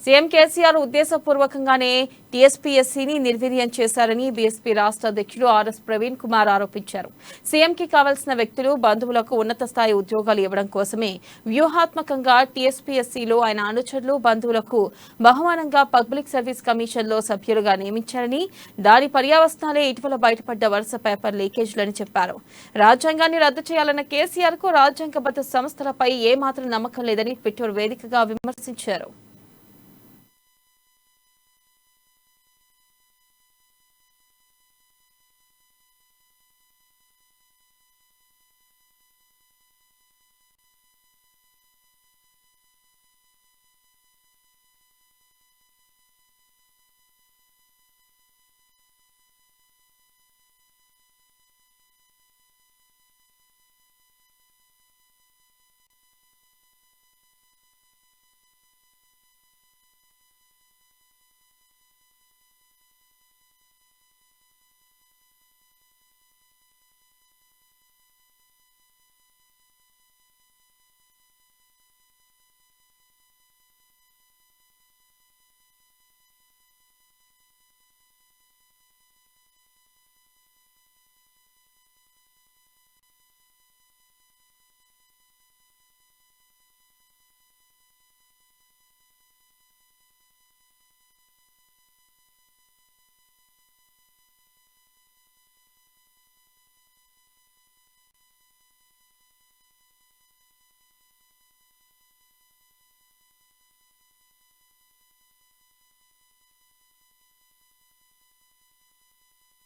CM KCR ఉద్దేశపూర్వకంగానే టీఎస్పీఎస్సీని నిర్వీర్యం చేశారని BSP రాష్ట్ర అధ్యక్షుడు ఆర్ఎస్ ప్రవీణ్ కుమార్ ఆరోపించారు. సీఎంకి కావాల్సిన వ్యక్తులు, బంధువులకు ఉన్నత స్థాయి ఉద్యోగాలు ఇవ్వడం కోసమే వ్యూహాత్మకంగా టీఎస్పీఎస్సీలో ఆయన అనుచరులు, బంధువులకు బహుమానంగా పబ్లిక్ సర్వీస్ కమిషన్లో సభ్యులుగా నియమించారని, దాని పర్యవసానాలే ఇటీవల బయటపడ్డ వరుస పేపర్ లీకేజీలని చెప్పారు. రాజ్యాంగాన్ని రద్దు చేయాలన్న కేసీఆర్ కు రాజ్యాంగబద్ధ సంస్థలపై ఏమాత్రం నమ్మకం లేదని ట్విట్టర్ వేదికగా విమర్శించారు.